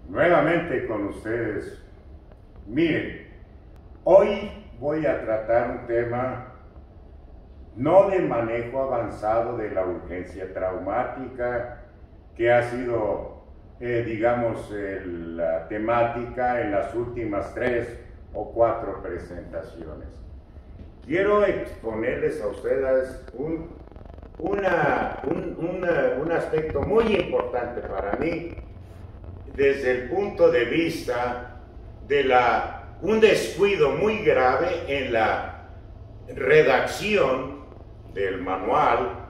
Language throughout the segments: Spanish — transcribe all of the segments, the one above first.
Nuevamente con ustedes. Miren, hoy voy a tratar un tema no de manejo avanzado de la urgencia traumática, que ha sido, la temática en las últimas 3 o 4 presentaciones. Quiero exponerles a ustedes un aspecto muy importante para mí, desde el punto de vista de un descuido muy grave en la redacción del manual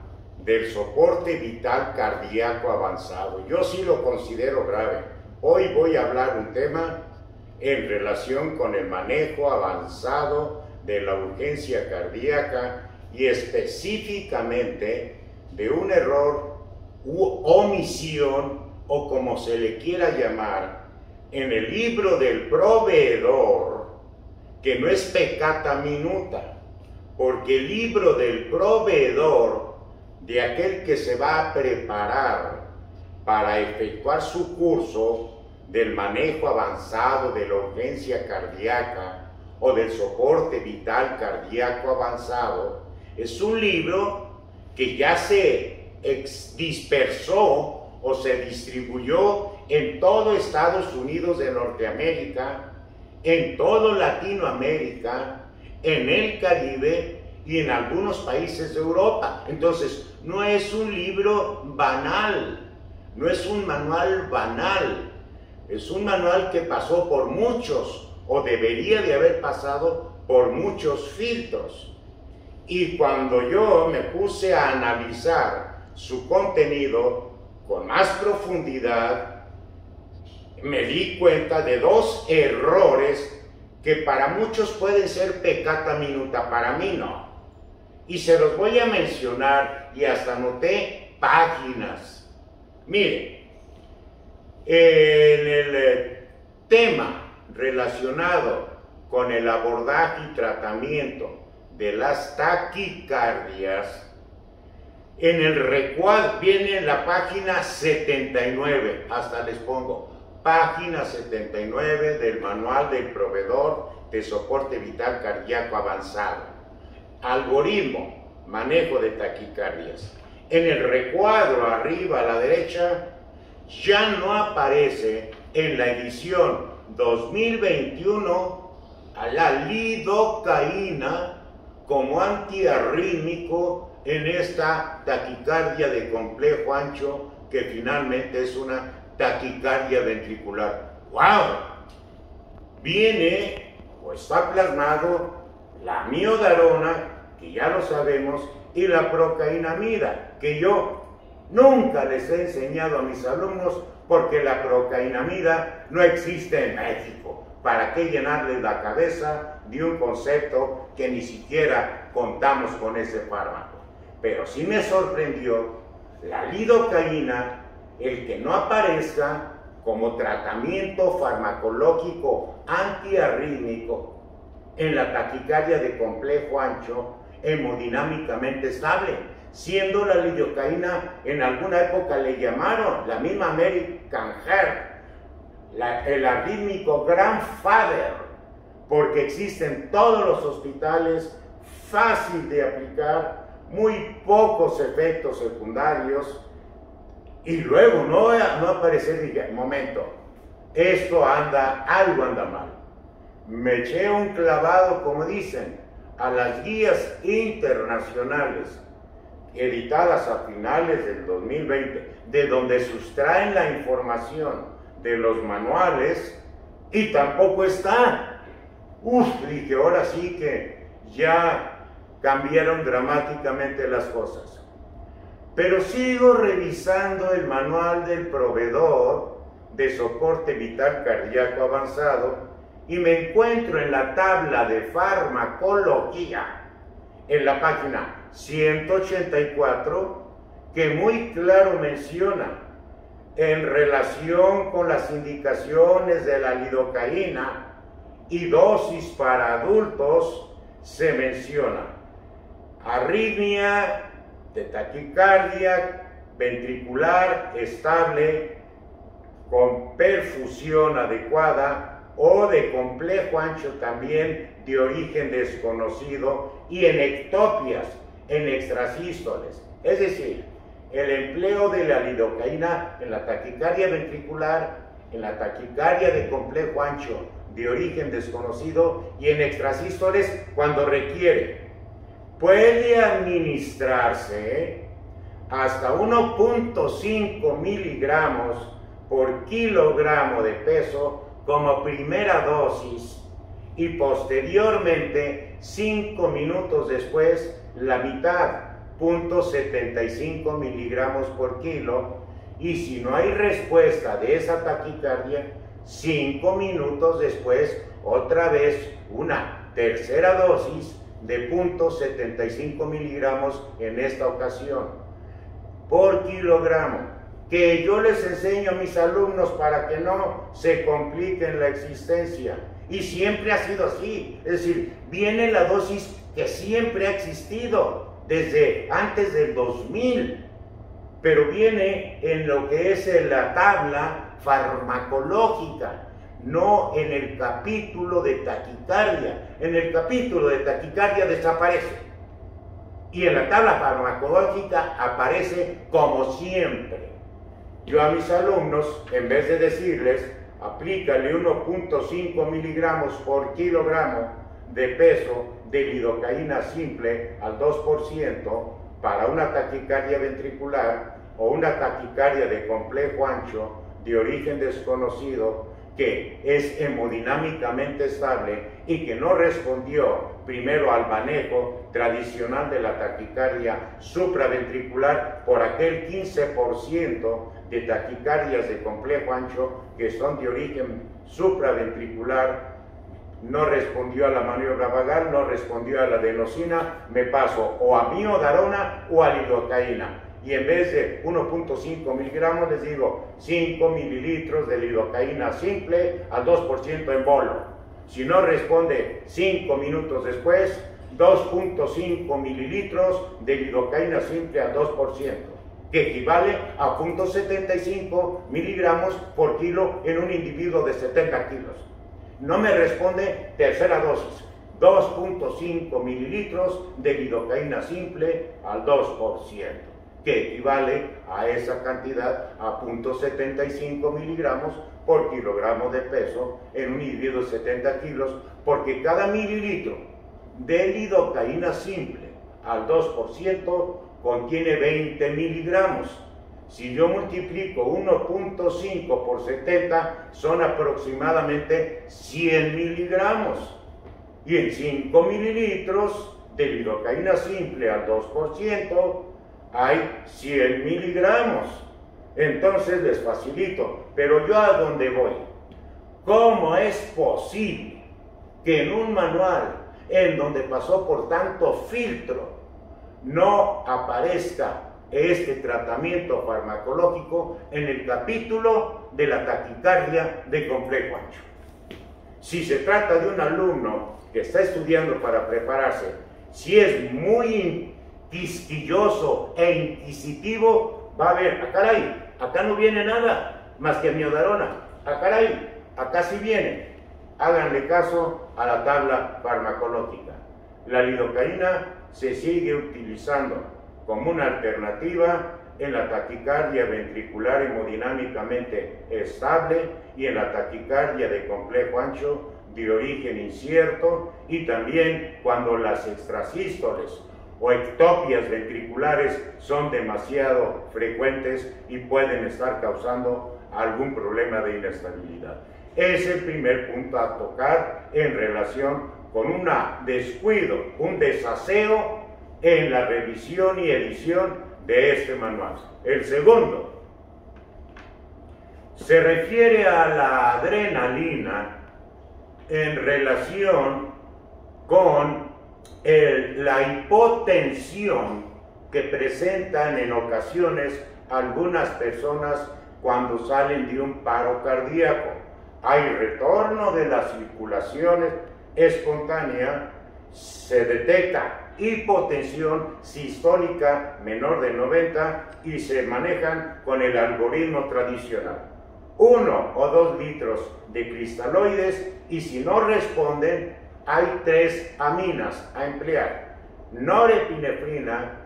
del soporte vital cardíaco avanzado. Yo sí lo considero grave. Hoy voy a hablar un tema en relación con el manejo avanzado de la urgencia cardíaca y específicamente de un error u omisión, o como se le quiera llamar, en el libro del proveedor, que no es peccata minuta, porque el libro del proveedor, de aquel que se va a preparar para efectuar su curso del manejo avanzado de la urgencia cardíaca o del soporte vital cardíaco avanzado, es un libro que ya se dispersó o se distribuyó en todo Estados Unidos de Norteamérica, en todo Latinoamérica, en el Caribe y en algunos países de Europa. Entonces, no es un libro banal, no es un manual banal, es un manual que pasó por muchos, o debería de haber pasado por muchos filtros. Y cuando yo me puse a analizar su contenido con más profundidad, me di cuenta de 2 errores que para muchos pueden ser peccata minuta, para mí no. Y se los voy a mencionar, y hasta anoté páginas. Miren, en el tema relacionado con el abordaje y tratamiento de las taquicardias, en el recuadro viene en la página 79, hasta les pongo, página 79 del manual del proveedor de soporte vital cardíaco avanzado. Algoritmo, manejo de taquicardias. En el recuadro arriba a la derecha, ya no aparece en la edición 2021 a la lidocaína como antiarrítmico en esta taquicardia de complejo ancho, que finalmente es una taquicardia ventricular. ¡Wow! Viene, o está plasmado, la miodarona, que ya lo sabemos, y la procainamida, que yo nunca les he enseñado a mis alumnos, porque la procainamida no existe en México. ¿Para qué llenarles la cabeza de un concepto que ni siquiera contamos con ese fármaco? Pero sí me sorprendió la lidocaína, el que no aparezca como tratamiento farmacológico antiarrítmico en la taquicardia de complejo ancho hemodinámicamente estable, siendo la lidocaína, en alguna época le llamaron, la misma American Heart, el arrítmico grandfather, porque existen todos los hospitales, fácil de aplicar, muy pocos efectos secundarios, y luego no aparecer y dije, momento, algo anda mal. Me eché un clavado, como dicen, a las guías internacionales editadas a finales del 2020, de donde sustraen la información de los manuales, y tampoco está. Dije, ahora sí que ya cambiaron dramáticamente las cosas. Pero sigo revisando el manual del proveedor de soporte vital cardíaco avanzado y me encuentro en la tabla de farmacología, en la página 184, que muy claro menciona, en relación con las indicaciones de la lidocaína y dosis para adultos, se menciona arritmia de taquicardia ventricular estable con perfusión adecuada o de complejo ancho también de origen desconocido y en ectopias, en extrasístoles. Es decir, el empleo de la lidocaína en la taquicardia ventricular, en la taquicardia de complejo ancho de origen desconocido y en extrasístoles cuando requiere. Puede administrarse hasta 1.5 miligramos por kilogramo de peso como primera dosis y posteriormente 5 minutos después la mitad, 0.75 miligramos por kilo, y si no hay respuesta de esa taquicardia, 5 minutos después otra vez una tercera dosis de 0.75 miligramos en esta ocasión por kilogramo, que yo les enseño a mis alumnos para que no se compliquen la existencia. Y siempre ha sido así, es decir, viene la dosis que siempre ha existido desde antes del 2000, pero viene en lo que es la tabla farmacológica, no en el capítulo de taquicardia. En el capítulo de taquicardia desaparece y en la tabla farmacológica aparece como siempre. Yo a mis alumnos, en vez de decirles aplícale 1.5 miligramos por kilogramo de peso de lidocaína simple al 2% para una taquicardia ventricular o una taquicardia de complejo ancho de origen desconocido que es hemodinámicamente estable y que no respondió primero al manejo tradicional de la taquicardia supraventricular por aquel 15% de taquicardias de complejo ancho que son de origen supraventricular, no respondió a la maniobra vagal, no respondió a la adenosina, me paso o a miodarona o a lidocaína. Y en vez de 1.5 miligramos les digo 5 mililitros de lidocaína simple al 2% en bolo. Si no responde 5 minutos después, 2.5 mililitros de lidocaína simple al 2%, que equivale a 0.75 miligramos por kilo en un individuo de 70 kilos. No me responde, tercera dosis, 2.5 mililitros de lidocaína simple al 2%, que equivale a esa cantidad a 0.75 miligramos por kilogramo de peso en un individuo de 70 kilos, porque cada mililitro de lidocaína simple al 2% contiene 20 miligramos. Si yo multiplico 1.5 por 70, son aproximadamente 100 miligramos. Y en 5 mililitros de lidocaína simple al 2%, hay 100 miligramos. Entonces les facilito, pero yo a dónde voy. ¿Cómo es posible que en un manual en donde pasó por tanto filtro no aparezca este tratamiento farmacológico en el capítulo de la taquicardia de complejo ancho? Si se trata de un alumno que está estudiando para prepararse, si es muy quisquilloso e inquisitivo, va a ver, ah, caray, acá no viene nada más que miodarona, ah, caray, acá sí viene. Háganle caso a la tabla farmacológica. La lidocaína se sigue utilizando como una alternativa en la taquicardia ventricular hemodinámicamente estable y en la taquicardia de complejo ancho de origen incierto, y también cuando las extrasístoles o ectopias ventriculares son demasiado frecuentes y pueden estar causando algún problema de inestabilidad. Es el primer punto a tocar en relación con un descuido, un desaseo en la revisión y edición de este manual. El segundo se refiere a la adrenalina en relación con la hipotensión que presentan en ocasiones algunas personas cuando salen de un paro cardíaco. Hay retorno de la circulación espontánea, se detecta hipotensión sistólica menor de 90 y se manejan con el algoritmo tradicional. 1 o 2 litros de cristaloides, y si no responden, hay 3 aminas a emplear: norepinefrina,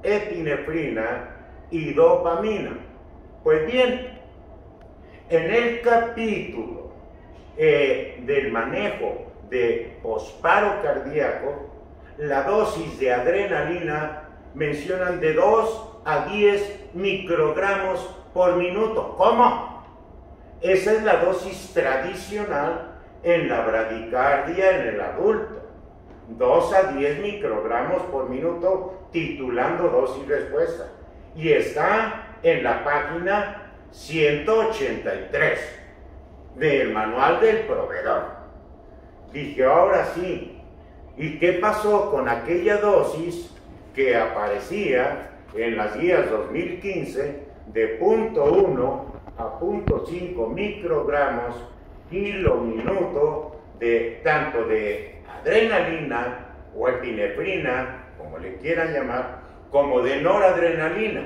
epinefrina y dopamina. Pues bien, en el capítulo del manejo de posparo cardíaco, la dosis de adrenalina mencionan de 2 a 10 microgramos por minuto. ¿Cómo? Esa es la dosis tradicional en la bradicardia en el adulto. 2 a 10 microgramos por minuto, titulando dosis respuesta. Y está en la página 183 del manual del proveedor. Dije, ahora sí, ¿y qué pasó con aquella dosis que aparecía en las guías 2015 de 0.1 a 0.5 microgramos kilo minuto de tanto de adrenalina o epinefrina, como le quieran llamar, como de noradrenalina,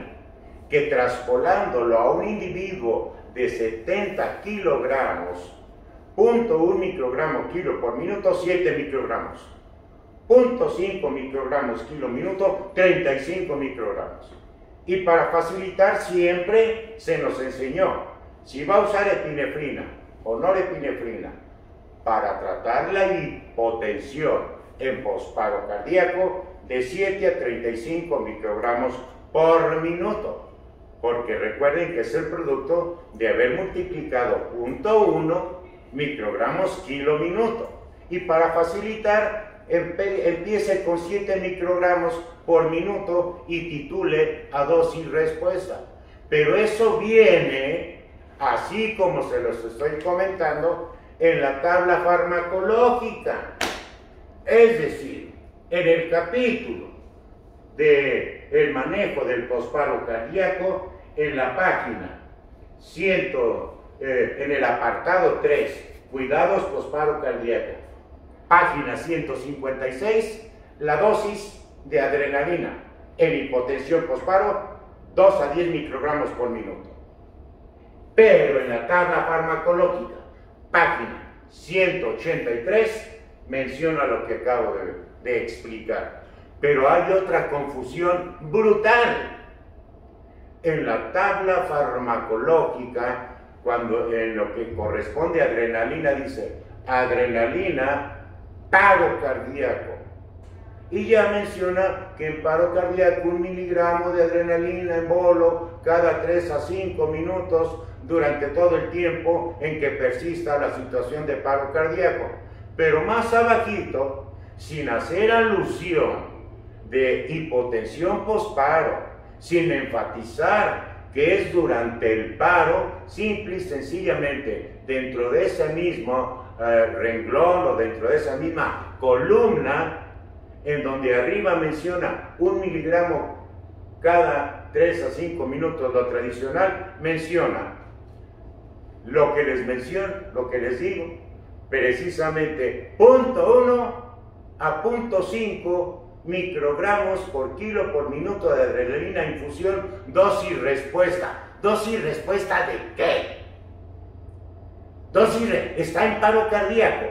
que traspolándolo a un individuo de 70 kilogramos, 0.1 microgramo kilo por minuto, 7 microgramos, 0.5 microgramos kilo minuto, 35 microgramos. Y para facilitar, siempre se nos enseñó, si va a usar epinefrina o norepinefrina para tratar la hipotensión en posparo cardíaco, de 7 a 35 microgramos por minuto, porque recuerden que es el producto de haber multiplicado 0.1 microgramos kilo minuto. Y para facilitar, empiece con 7 microgramos por minuto y titule a dosis respuesta. Pero eso viene, así como se los estoy comentando, en la tabla farmacológica. Es decir, en el capítulo del manejo del posparo cardíaco, en la página en el apartado 3, cuidados posparo cardíaco, página 156, la dosis de adrenalina en hipotensión posparo, 2 a 10 microgramos por minuto. Pero en la tabla farmacológica, página 183, menciona lo que acabo de explicar. Pero hay otra confusión brutal. En la tabla farmacológica, cuando en lo que corresponde a adrenalina, dice adrenalina, paro cardíaco. Y ya menciona que en paro cardíaco 1 miligramo de adrenalina en bolo cada 3 a 5 minutos durante todo el tiempo en que persista la situación de paro cardíaco. Pero más abajito, sin hacer alusión de hipotensión posparo, sin enfatizar que es durante el paro, simple y sencillamente dentro de ese mismo renglón o dentro de esa misma columna, en donde arriba menciona 1 miligramo cada 3 a 5 minutos, lo tradicional, menciona lo que les digo, precisamente 0.1 a 0.5 microgramos por kilo por minuto de adrenalina infusión, dosis respuesta. ¿Dosis respuesta de qué? Está en paro cardíaco,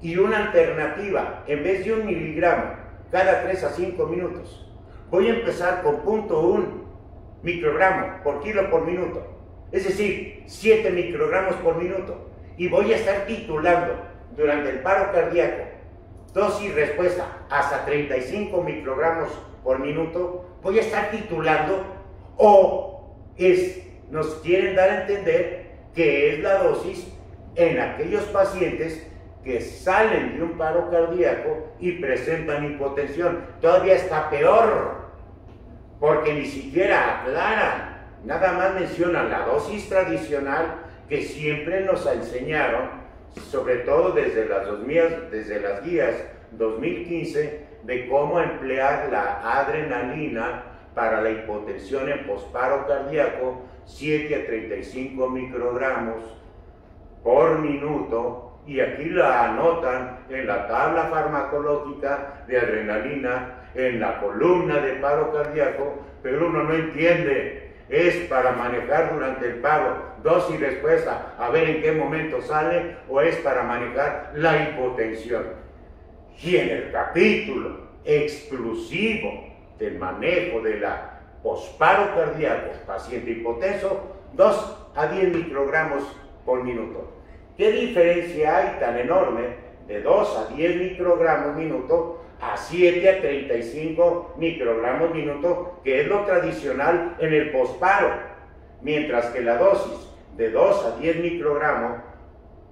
y una alternativa, en vez de 1 miligramo cada 3 a 5 minutos, voy a empezar con 0.1 microgramo por kilo por minuto, es decir, 7 microgramos por minuto, y voy a estar titulando durante el paro cardíaco dosis respuesta hasta 35 microgramos por minuto. Voy a estar titulando, nos quieren dar a entender que es la dosis en aquellos pacientes que salen de un paro cardíaco y presentan hipotensión. Todavía está peor, porque ni siquiera aclaran, nada más mencionan la dosis tradicional que siempre nos enseñaron, sobre todo desde las guías 2015, de cómo emplear la adrenalina para la hipotensión en posparo cardíaco, 7 a 35 microgramos por minuto, y aquí la anotan en la tabla farmacológica de adrenalina, en la columna de paro cardíaco, pero uno no entiende es para manejar durante el paro, dosis y respuesta, a ver en qué momento sale, o es para manejar la hipotensión. Y en el capítulo exclusivo del manejo de la posparo cardíaco, paciente hipotenso, 2 a 10 microgramos por minuto. ¿Qué diferencia hay tan enorme de 2 a 10 microgramos minuto a 7 a 35 microgramos minuto, que es lo tradicional en el posparo, mientras que la dosis de 2 a 10 microgramos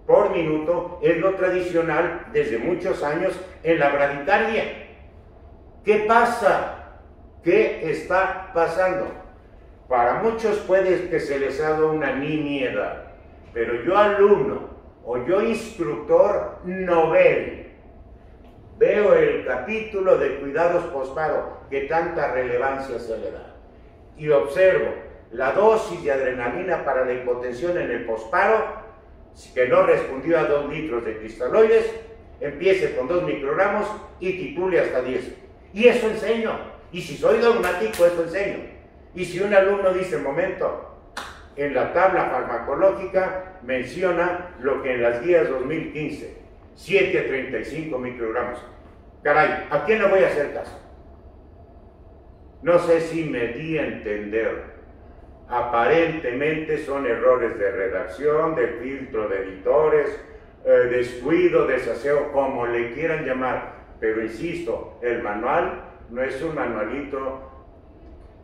por minuto es lo tradicional desde muchos años en la bradicardia? ¿Qué pasa? ¿Qué está pasando? Para muchos puede que se les haga una nimiedad, pero yo alumno o yo instructor novel veo el capítulo de cuidados posparo que tanta relevancia se le da y observo la dosis de adrenalina para la hipotensión en el posparo, que no respondió a 2 litros de cristaloides, empiece con 2 microgramos y titule hasta 10. Y eso enseño. Y si soy dogmático, eso enseño. Y si un alumno dice, momento, en la tabla farmacológica menciona lo que en las guías 2015, 7 a 35 microgramos. Caray, ¿a quién le voy a hacer caso? No sé si me di a entender. Aparentemente son errores de redacción, de filtro de editores, descuido, desaseo, como le quieran llamar. Pero insisto, el manual no es un manualito,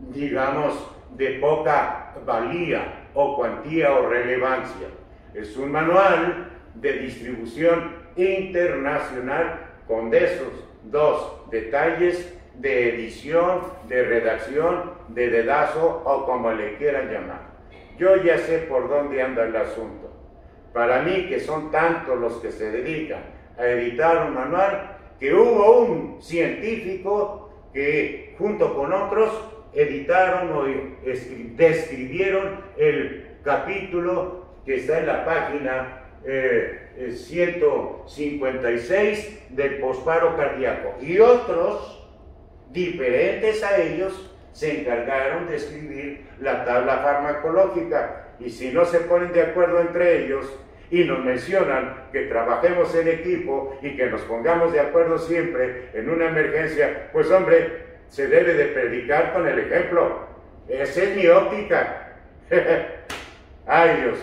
digamos, de poca valía o cuantía o relevancia. Es un manual de distribución internacional con de esos 2 detalles de edición, de redacción, de dedazo o como le quieran llamar. Yo ya sé por dónde anda el asunto. Para mí, que son tantos los que se dedican a editar un manual, que hubo un científico que junto con otros editaron o describieron el capítulo que está en la página 156 del posparo cardíaco, y otros diferentes a ellos se encargaron de escribir la tabla farmacológica. Y si no se ponen de acuerdo entre ellos y nos mencionan que trabajemos en equipo y que nos pongamos de acuerdo siempre en una emergencia, pues hombre, se debe de predicar con el ejemplo. Esa es mi óptica. Ay Dios.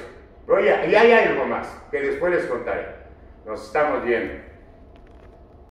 Oye, y hay algo más que después les contaré. Nos estamos viendo.